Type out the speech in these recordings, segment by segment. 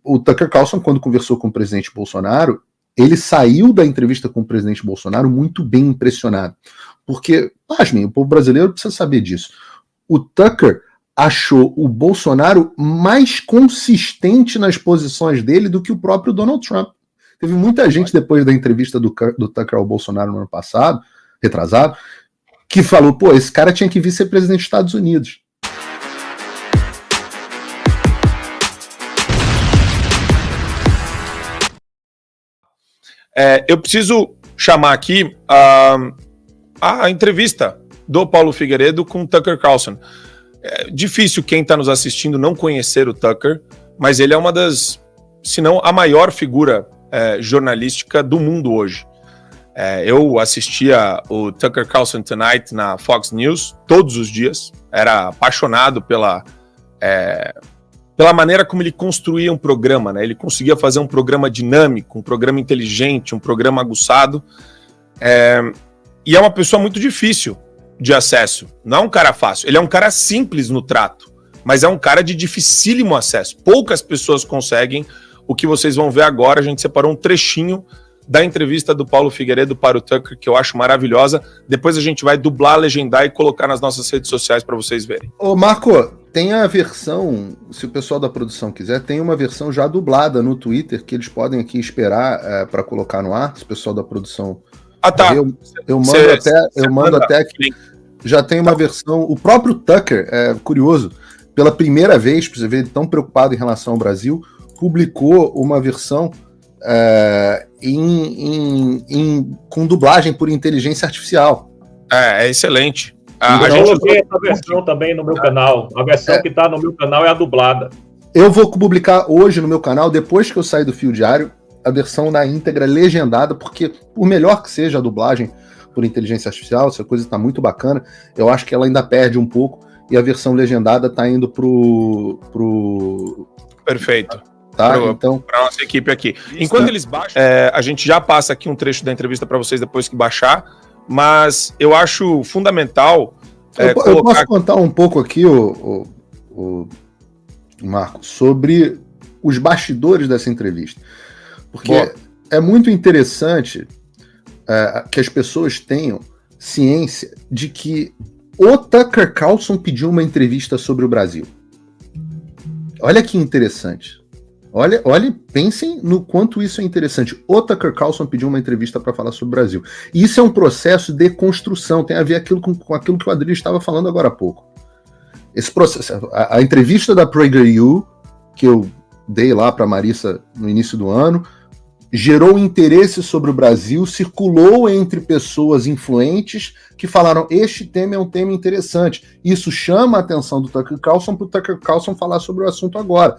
o Tucker Carlson, quando conversou com o presidente Bolsonaro, ele saiu da entrevista com o presidente Bolsonaro muito bem impressionado. Porque, pasmem, o povo brasileiro precisa saber disso. O Tucker achou o Bolsonaro mais consistente nas posições dele do que o próprio Donald Trump. Teve muita gente, depois da entrevista do Tucker ao Bolsonaro no ano passado, retrasado, que falou, pô, esse cara tinha que vir ser presidente dos Estados Unidos. Eu preciso chamar aqui a entrevista do Paulo Figueiredo com o Tucker Carlson. É difícil quem está nos assistindo não conhecer o Tucker, mas ele é uma das, se não a maior figura jornalística do mundo hoje. Eu assistia o Tucker Carlson Tonight na Fox News todos os dias, era apaixonado pela maneira como ele construía um programa, né? Ele conseguia fazer um programa dinâmico, um programa inteligente, um programa aguçado, e é uma pessoa muito difícil de acesso, não é um cara fácil, ele é um cara simples no trato, mas é um cara de dificílimo acesso, poucas pessoas conseguem o que vocês vão ver agora. A gente separou um trechinho da entrevista do Paulo Figueiredo para o Tucker, que eu acho maravilhosa. Depois a gente vai dublar, legendar e colocar nas nossas redes sociais para vocês verem. Ô Marco, tem a versão, se o pessoal da produção quiser, tem uma versão já dublada no Twitter, que eles podem aqui esperar para colocar no ar, se o pessoal da produção... tá. Eu mando até que já tem uma versão, o próprio Tucker, curioso, pela primeira vez, para você ver, ele tão preocupado em relação ao Brasil, publicou uma versão com dublagem por inteligência artificial. É excelente. Eu coloquei essa versão também no meu canal. A versão que está no meu canal é a dublada. Eu vou publicar hoje no meu canal, depois que eu sair do Fio Diário, a versão na íntegra legendada, porque por melhor que seja a dublagem por inteligência artificial, essa coisa está muito bacana, eu acho que ela ainda perde um pouco, e a versão legendada está indo pro... Perfeito. Tá, então... Para nossa equipe aqui. Enquanto eles baixam, a gente já passa aqui um trecho da entrevista para vocês depois que baixar, mas eu acho fundamental... eu posso contar um pouco aqui, o Marco, sobre os bastidores dessa entrevista. Porque é muito interessante que as pessoas tenham ciência de que o Tucker Carlson pediu uma entrevista sobre o Brasil. Olha que interessante. Olha, pensem no quanto isso é interessante. O Tucker Carlson pediu uma entrevista para falar sobre o Brasil. E isso é um processo de construção, tem a ver com aquilo que o Adrilho estava falando agora há pouco. Esse processo, a entrevista da PragerU, que eu dei lá para a Marissa no início do ano, gerou interesse sobre o Brasil, circulou entre pessoas influentes que falaram, este tema é um tema interessante. Isso chama a atenção do Tucker Carlson para o Tucker Carlson falar sobre o assunto agora.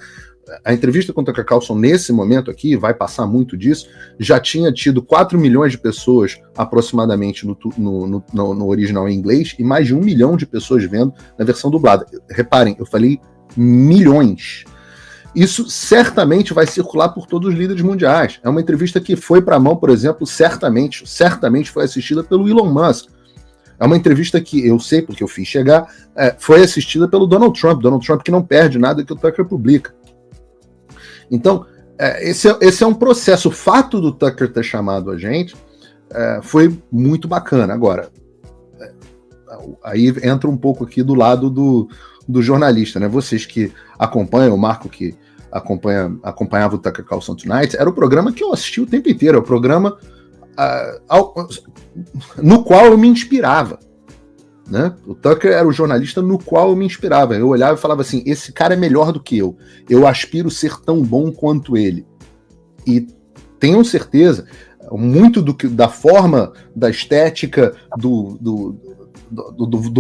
A entrevista com o Tucker Carlson, nesse momento aqui, vai passar muito disso, já tinha tido 4 milhões de pessoas, aproximadamente, no original em inglês, e mais de 1 milhão de pessoas vendo na versão dublada. Reparem, eu falei milhões. Isso certamente vai circular por todos os líderes mundiais. É uma entrevista que foi para a mão, por exemplo, certamente foi assistida pelo Elon Musk. É uma entrevista que eu sei, porque eu fiz chegar, foi assistida pelo Donald Trump que não perde nada que o Tucker publica. Então, esse é um processo. O fato do Tucker ter chamado a gente foi muito bacana. Agora, aí entra um pouco aqui do lado do jornalista, né? Vocês que acompanham, o Marco que acompanhava o Tucker Carlson Tonight, era o programa que eu assisti o tempo inteiro, é o programa no qual eu me inspirava, né? O Tucker era o jornalista no qual eu me inspirava. Eu olhava e falava assim, esse cara é melhor do que eu aspiro ser tão bom quanto ele. E tenham certeza, muito da forma, da estética, do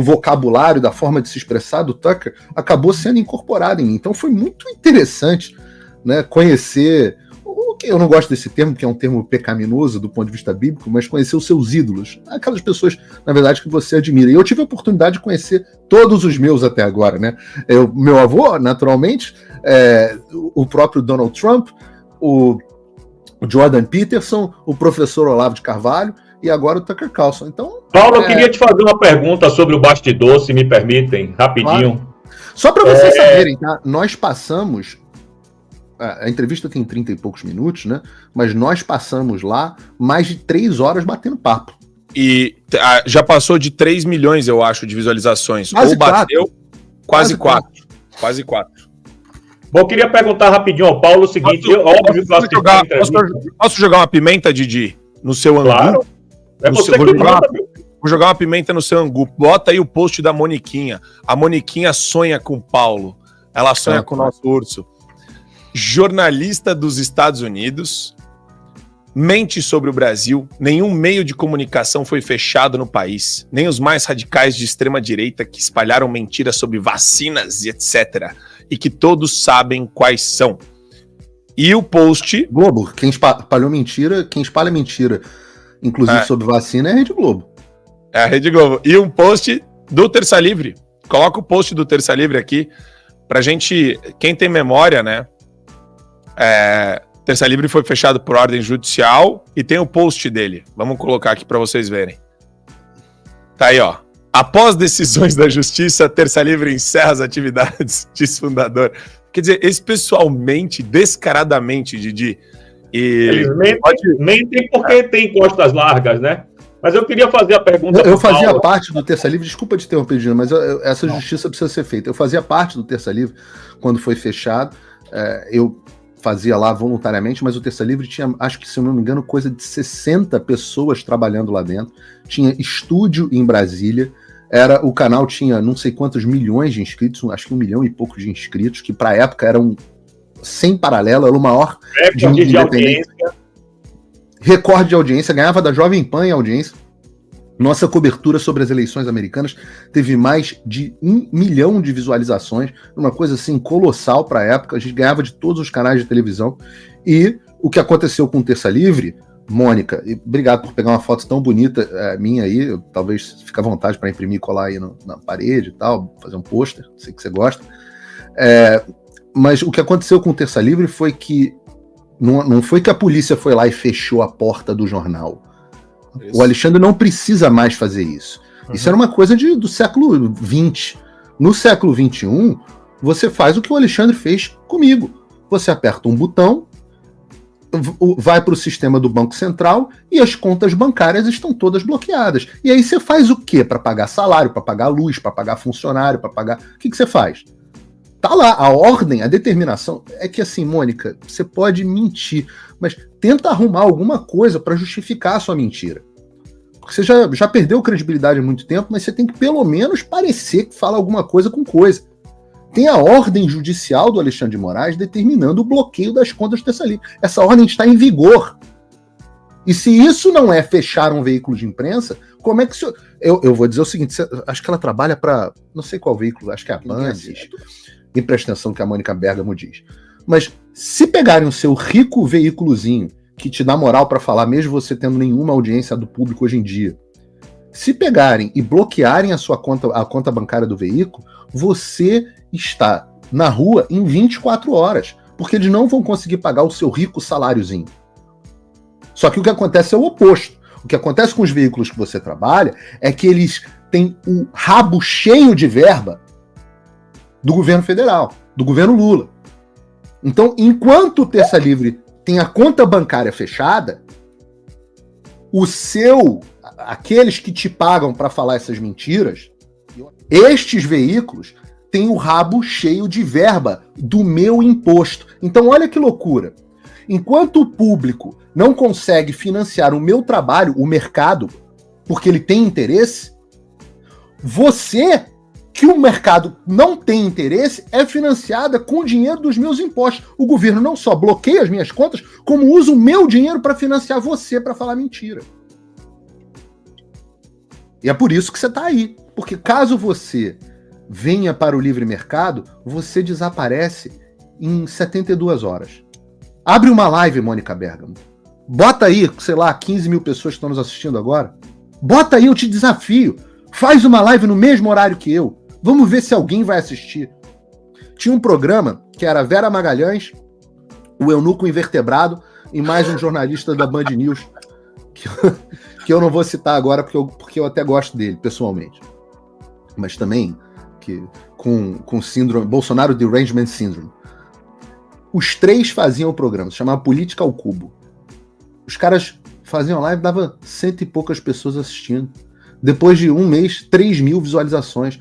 vocabulário, da forma de se expressar do Tucker, acabou sendo incorporado em mim. Então foi muito interessante, né, conhecer, eu não gosto desse termo, que é um termo pecaminoso do ponto de vista bíblico, mas conhecer os seus ídolos, aquelas pessoas, na verdade, que você admira. E eu tive a oportunidade de conhecer todos os meus até agora, né? Meu avô, naturalmente, o próprio Donald Trump, o Jordan Peterson, o professor Olavo de Carvalho, e agora o Tucker Carlson. Então, Paulo, eu queria te fazer uma pergunta sobre o bastidor, se me permitem, rapidinho. Claro. Só para vocês saberem, tá? Nós passamos a entrevista tem 30 e poucos minutos, né? Mas nós passamos lá mais de 3 horas batendo papo. E já passou de 3 milhões, eu acho, de visualizações. Quase Ou bateu quase 4. Quase 4. Bom, eu queria perguntar rapidinho ao Paulo o seguinte: posso jogar uma pimenta, Didi, no seu angu? Claro. É você que manda, meu. Vou jogar uma pimenta no seu angu. Bota aí o post da Moniquinha. A Moniquinha sonha com o Paulo. Ela sonha com o nosso urso. Jornalista dos Estados Unidos mente sobre o Brasil. Nenhum meio de comunicação foi fechado no país. Nem os mais radicais de extrema-direita que espalharam mentiras sobre vacinas e etc. E que todos sabem quais são. E o post... Globo, quem espalhou mentira, quem espalha mentira, inclusive sobre vacina, é a Rede Globo. É a Rede Globo. E um post do Terça Livre. Coloca o post do Terça Livre aqui pra gente... Quem tem memória, né? Terça Livre foi fechado por ordem judicial e tem o post dele. Vamos colocar aqui pra vocês verem. Tá aí, ó. Após decisões da justiça, Terça Livre encerra as atividades, diz fundador. Quer dizer, esse pessoal mente descaradamente, Didi. Eles mentem porque tem costas largas, né? Mas eu queria fazer a pergunta... Eu fazia parte do Terça Livre, desculpa te interromper, Gino, mas essa justiça precisa ser feita. Eu fazia parte do Terça Livre quando foi fechado. Eu fazia lá voluntariamente, mas o Terça Livre tinha, acho que se eu não me engano, coisa de 60 pessoas trabalhando lá dentro. Tinha estúdio em Brasília. O canal tinha não sei quantos milhões de inscritos, acho que 1 milhão e pouco de inscritos, que para a época eram sem paralelo, era o maior de audiência. Recorde de audiência, ganhava da Jovem Pan em audiência. Nossa cobertura sobre as eleições americanas teve mais de 1 milhão de visualizações, uma coisa assim colossal para a época. A gente ganhava de todos os canais de televisão. E o que aconteceu com o Terça Livre, Mônica, e obrigado por pegar uma foto tão bonita minha aí, talvez fique à vontade para imprimir e colar aí na parede e tal, fazer um pôster, sei que você gosta. Mas o que aconteceu com o Terça Livre foi que não foi que a polícia foi lá e fechou a porta do jornal. Isso. O Alexandre não precisa mais fazer isso. Isso era uma coisa do século XX. No século XXI, você faz o que o Alexandre fez comigo. Você aperta um botão, vai para o sistema do Banco Central e as contas bancárias estão todas bloqueadas. E aí você faz o quê? Para pagar salário, para pagar luz, para pagar funcionário, para pagar... O que você faz? Tá lá, a ordem, a determinação. É que assim, Mônica, você pode mentir, mas tenta arrumar alguma coisa para justificar a sua mentira. Porque você já perdeu credibilidade há muito tempo, mas você tem que pelo menos parecer que fala alguma coisa com coisa. Tem a ordem judicial do Alexandre de Moraes determinando o bloqueio das contas do Terça Livre. Essa ordem está em vigor. E se isso não é fechar um veículo de imprensa, como é que... Eu vou dizer o seguinte, acho que ela trabalha para... Não sei qual veículo, acho que é a Bandes. E presta atenção no que a Mônica Bergamo diz. Mas se pegarem o seu rico veículozinho, que te dá moral para falar, mesmo você tendo nenhuma audiência do público hoje em dia, se pegarem e bloquearem a sua conta, a conta bancária do veículo, você está na rua em 24 horas, porque eles não vão conseguir pagar o seu rico saláriozinho. Só que o que acontece é o oposto. O que acontece com os veículos que você trabalha é que eles têm o rabo cheio de verba do governo federal, do governo Lula. Então, enquanto o Terça Livre tem a conta bancária fechada, aqueles que te pagam para falar essas mentiras, estes veículos têm o rabo cheio de verba do meu imposto. Então, olha que loucura. Enquanto o público não consegue financiar o meu trabalho, o mercado, porque ele tem interesse, você, que o mercado não tem interesse, é financiada com o dinheiro dos meus impostos. O governo não só bloqueia as minhas contas, como usa o meu dinheiro para financiar você para falar mentira. E é por isso que você está aí. Porque caso você venha para o livre mercado, você desaparece em 72 horas. Abre uma live, Mônica Bergamo. Bota aí, sei lá, 15 mil pessoas que estão nos assistindo agora. Bota aí, eu te desafio. Faz uma live no mesmo horário que eu. Vamos ver se alguém vai assistir. Tinha um programa que era Vera Magalhães, o Eunuco Invertebrado e mais um jornalista da Band News, que eu não vou citar agora porque eu até gosto dele, pessoalmente. Mas também com síndrome, Bolsonaro Derangement Syndrome. Os 3 faziam o programa, se chamava Política ao Cubo. Os caras faziam live, dava 100 e poucas pessoas assistindo. Depois de um mês, 3 mil visualizações.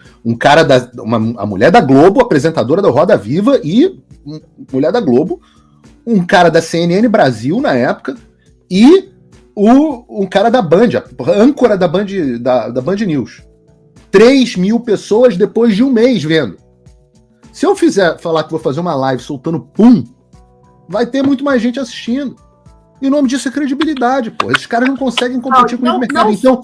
A mulher da Globo, apresentadora da Roda Viva e mulher da Globo, um cara da CNN Brasil na época e um cara da Band, a âncora da Band News. 3 mil pessoas depois de um mês vendo. Se eu falar que vou fazer uma live soltando pum, vai ter muito mais gente assistindo. E o nome disso é credibilidade, pô. Esses caras não conseguem competir com o mercado. Então,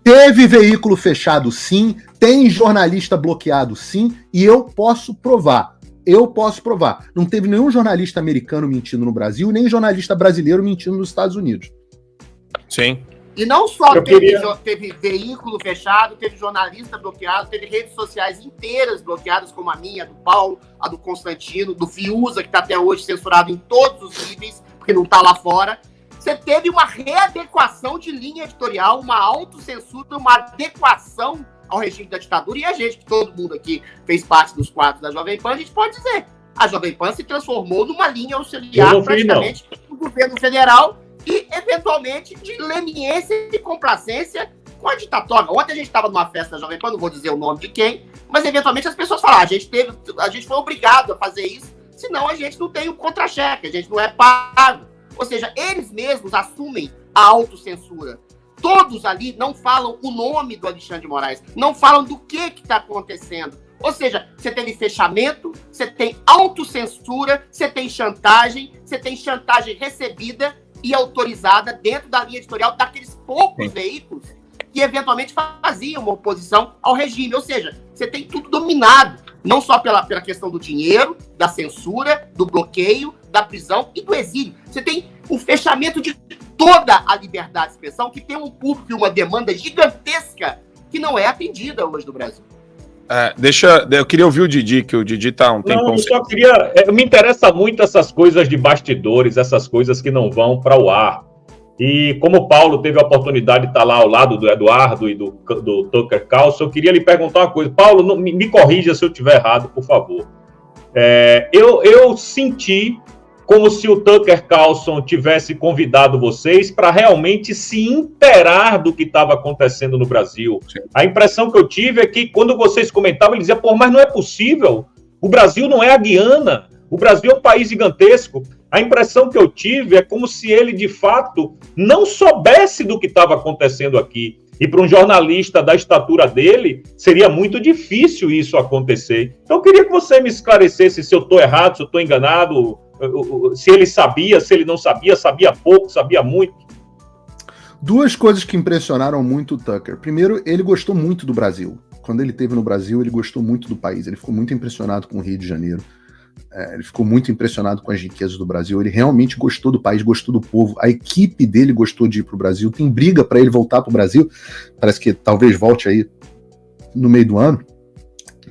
teve veículo fechado, sim. Tem jornalista bloqueado, sim. E eu posso provar. Não teve nenhum jornalista americano mentindo no Brasil, nem jornalista brasileiro mentindo nos Estados Unidos. Sim. E não só teve veículo fechado, teve jornalista bloqueado, teve redes sociais inteiras bloqueadas, como a minha, a do Paulo, a do Constantino, do Fiuza, que está até hoje censurado em todos os níveis, porque não está lá fora. Você teve uma readequação de linha editorial, uma autocensura, uma adequação ao regime da ditadura. E a gente, que todo mundo aqui fez parte dos quadros da Jovem Pan, a gente pode dizer, a Jovem Pan se transformou numa linha auxiliar praticamente do governo federal, e, eventualmente, de leniência e complacência com a ditatória. Ontem a gente estava numa festa da Jovem Pan, não vou dizer o nome de quem, mas, eventualmente, as pessoas falaram, a gente foi obrigado a fazer isso, senão a gente não tem o contra-cheque, a gente não é pago. Ou seja, eles mesmos assumem a autocensura. Todos ali não falam o nome do Alexandre de Moraes, não falam do que está acontecendo. Ou seja, você teve fechamento, você tem autocensura, você tem chantagem recebida e autorizada dentro da linha editorial daqueles poucos veículos que eventualmente faziam uma oposição ao regime. Ou seja, você tem tudo dominado, não só pela questão do dinheiro, da censura, do bloqueio, da prisão e do exílio. Você tem o fechamento de toda a liberdade de expressão, que tem um público e uma demanda gigantesca que não é atendida hoje no Brasil. Eu queria ouvir o Didi, que o Didi tá um tempão. Não, eu só queria... me interessa muito essas coisas de bastidores, essas coisas que não vão para o ar. E como o Paulo teve a oportunidade de estar lá ao lado do Eduardo e do Tucker Carlson, eu queria lhe perguntar uma coisa. Paulo, me corrija se eu estiver errado, por favor. Eu senti como se o Tucker Carlson tivesse convidado vocês para realmente se inteirar do que estava acontecendo no Brasil. Sim. A impressão que eu tive é que quando vocês comentavam, ele dizia, pô, mas não é possível, o Brasil não é a Guiana, o Brasil é um país gigantesco. A impressão que eu tive é como se ele, de fato, não soubesse do que estava acontecendo aqui. E para um jornalista da estatura dele, seria muito difícil isso acontecer. Então, eu queria que você me esclarecesse se eu estou errado, se eu estou enganado, se ele sabia, se ele não sabia, sabia pouco, sabia muito. Duas coisas que impressionaram muito o Tucker. Primeiro, ele gostou muito do Brasil. Quando ele esteve no Brasil, ele gostou muito do país. Ele ficou muito impressionado com o Rio de Janeiro. Ele ficou muito impressionado com as riquezas do Brasil. Ele realmente gostou do país, gostou do povo. A equipe dele gostou de ir para o Brasil. Tem briga para ele voltar para o Brasil. Parece que talvez volte aí no meio do ano.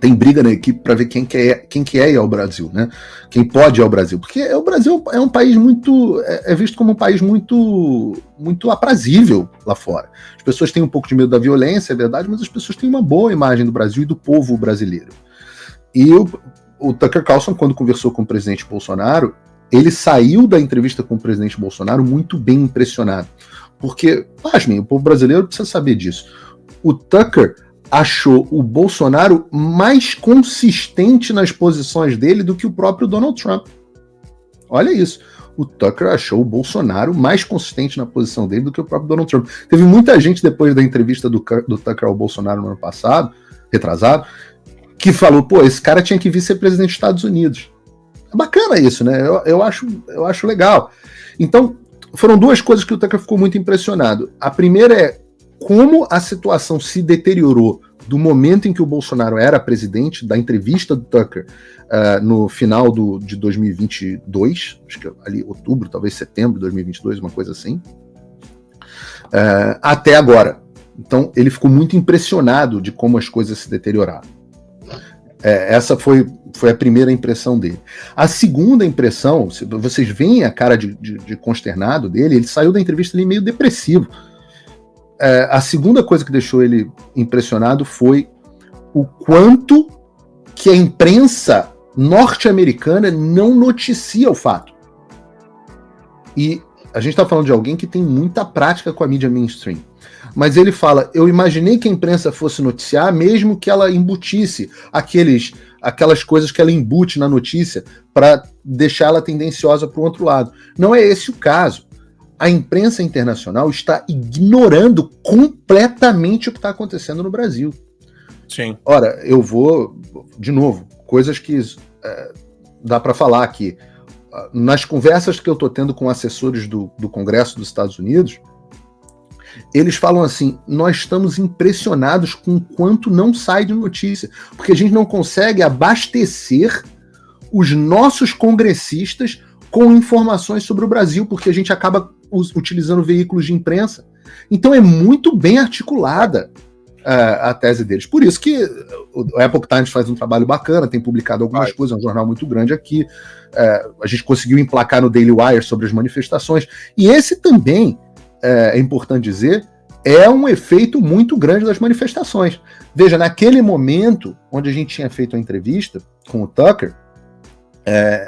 Tem briga na equipe para ver quem que é ir ao Brasil, né? Quem pode ir ao Brasil. Porque o Brasil é um país muito... É visto como um país muito, muito aprazível lá fora. As pessoas têm um pouco de medo da violência, é verdade, mas as pessoas têm uma boa imagem do Brasil e do povo brasileiro. E o Tucker Carlson, quando conversou com o presidente Bolsonaro, ele saiu da entrevista com o presidente Bolsonaro muito bem impressionado. Porque, pasmem, o povo brasileiro precisa saber disso. O Tucker achou o Bolsonaro mais consistente nas posições dele do que o próprio Donald Trump. Olha isso. O Tucker achou o Bolsonaro mais consistente na posição dele do que o próprio Donald Trump. Teve muita gente, depois da entrevista do Tucker ao Bolsonaro no ano passado, retrasado, que falou, pô, esse cara tinha que vir ser presidente dos Estados Unidos. É bacana isso, né? Eu acho legal. Então, foram duas coisas que o Tucker ficou muito impressionado. A primeira é como a situação se deteriorou do momento em que o Bolsonaro era presidente, da entrevista do Tucker no final de 2022, acho que ali outubro, talvez setembro de 2022, uma coisa assim, até agora. Então, ele ficou muito impressionado de como as coisas se deterioraram. Essa foi a primeira impressão dele. A segunda impressão, vocês veem a cara de consternado dele, ele saiu da entrevista ali meio depressivo. A segunda coisa que deixou ele impressionado foi o quanto que a imprensa norte-americana não noticia o fato. E a gente está falando de alguém que tem muita prática com a mídia mainstream. Mas ele fala, eu imaginei que a imprensa fosse noticiar, mesmo que ela embutisse aquelas coisas que ela embute na notícia para deixar ela tendenciosa para o outro lado. Não é esse o caso. A imprensa internacional está ignorando completamente o que está acontecendo no Brasil. Sim. Ora, eu vou, de novo, coisas que dá para falar aqui. Nas conversas que eu estou tendo com assessores do Congresso dos Estados Unidos, eles falam assim, nós estamos impressionados com o quanto não sai de notícia, porque a gente não consegue abastecer os nossos congressistas com informações sobre o Brasil, porque a gente acaba utilizando veículos de imprensa. Então é muito bem articulada a tese deles. Por isso que o Epoch Times faz um trabalho bacana, tem publicado algumas coisas, é um jornal muito grande aqui. A gente conseguiu emplacar no Daily Wire sobre as manifestações. E esse também, é importante dizer, é um efeito muito grande das manifestações. Veja, naquele momento onde a gente tinha feito a entrevista com o Tucker,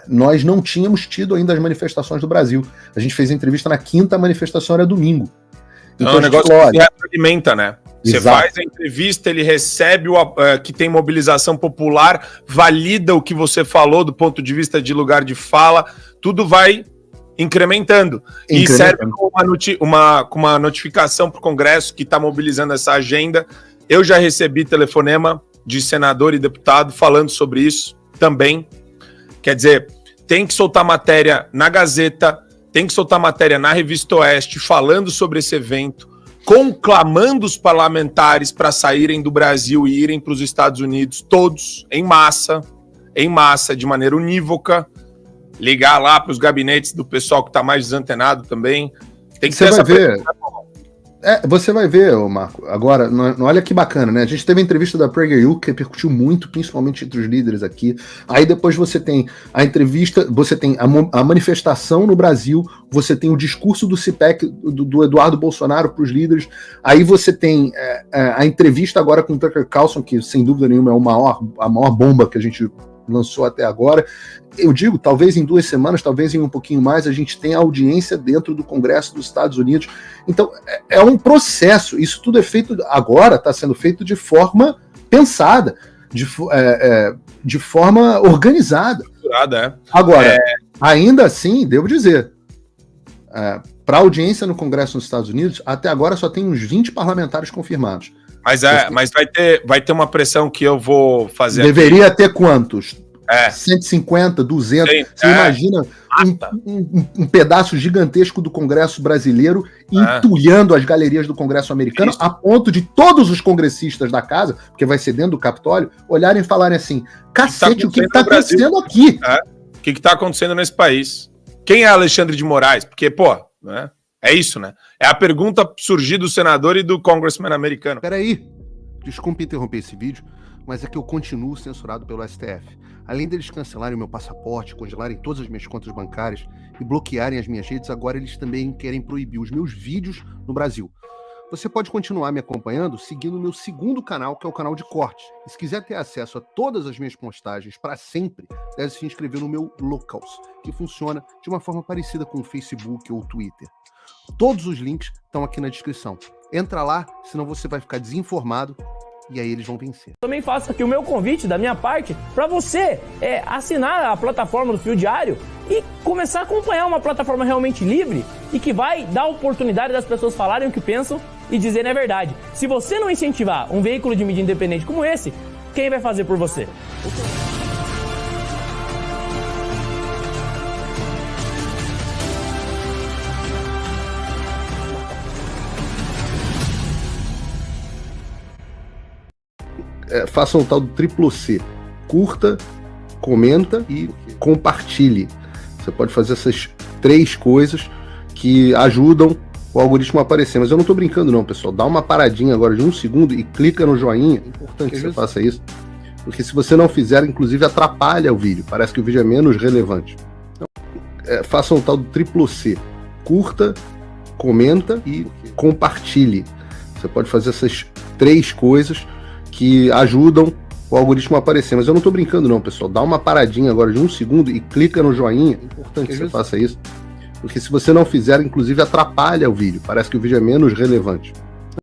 nós não tínhamos tido ainda as manifestações do Brasil. A gente fez a entrevista na quinta, a manifestação era domingo. Então é um negócio que se retroalimenta, né? Você faz a entrevista, ele recebe que tem mobilização popular, valida o que você falou do ponto de vista de lugar de fala, tudo vai incrementando. E serve como uma notificação para o Congresso que está mobilizando essa agenda. Eu já recebi telefonema de senador e deputado falando sobre isso também. Quer dizer, tem que soltar matéria na Gazeta, tem que soltar matéria na Revista Oeste falando sobre esse evento, conclamando os parlamentares para saírem do Brasil e irem para os Estados Unidos, todos, em massa, de maneira unívoca, ligar lá para os gabinetes do pessoal que está mais desantenado também. Tem que ter essa ver. Você vai ver, Marco, agora, olha que bacana, né? A gente teve a entrevista da PragerU, que repercutiu muito, principalmente entre os líderes aqui. Aí depois você tem a entrevista, você tem a manifestação no Brasil, você tem o discurso do CPEC, do Eduardo Bolsonaro para os líderes, aí você tem a entrevista agora com o Tucker Carlson, que sem dúvida nenhuma é a maior bomba que a gente lançou até agora. Eu digo, talvez em 2 semanas, talvez em um pouquinho mais, a gente tenha audiência dentro do Congresso dos Estados Unidos. Então, é um processo. Isso tudo é feito agora, está sendo feito de forma pensada, de forma organizada. Agora, ainda assim, devo dizer, para audiência no Congresso nos Estados Unidos, até agora só tem uns 20 parlamentares confirmados. Mas vai ter uma pressão que eu vou fazer. Deveria ter quantos? 150, 200. Sim, você imagina um pedaço gigantesco do Congresso brasileiro entulhando as galerias do Congresso americano, a ponto de todos os congressistas da casa, porque vai ser dentro do Capitólio, olharem e falarem assim, cacete, o que está acontecendo aqui? O que está acontecendo nesse país? Quem é Alexandre de Moraes? Porque, né? É isso, né? É a pergunta surgir do senador e do congressman americano. Peraí, desculpe interromper esse vídeo, mas é que eu continuo censurado pelo STF. Além deles cancelarem o meu passaporte, congelarem todas as minhas contas bancárias e bloquearem as minhas redes, agora eles também querem proibir os meus vídeos no Brasil. Você pode continuar me acompanhando seguindo o meu segundo canal, que é o canal de cortes. E se quiser ter acesso a todas as minhas postagens para sempre, deve se inscrever no meu Locals, que funciona de uma forma parecida com o Facebook ou o Twitter. Todos os links estão aqui na descrição. Entra lá, senão você vai ficar desinformado e aí eles vão vencer. Também faço aqui o meu convite da minha parte para você assinar a plataforma do Fio Diário e começar a acompanhar uma plataforma realmente livre e que vai dar oportunidade das pessoas falarem o que pensam e dizerem a verdade. Se você não incentivar um veículo de mídia independente como esse, quem vai fazer por você? Faça o tal do triplo C. Curta, comenta e compartilhe. Você pode fazer essas 3 coisas que ajudam o algoritmo a aparecer. Mas eu não estou brincando não, pessoal. Dá uma paradinha agora de 1 segundo e clica no joinha. É importante que você faça isso. Porque se você não fizer, inclusive atrapalha o vídeo. Parece que o vídeo é menos relevante. Então, faça o tal do triplo C. Curta, comenta e compartilhe. Você pode fazer essas 3 coisas que ajudam o algoritmo aparecer. Mas eu não tô brincando não, pessoal. Dá uma paradinha agora de 1 segundo e clica no joinha. É importante que você faça isso. Porque se você não fizer, inclusive atrapalha o vídeo. Parece que o vídeo é menos relevante.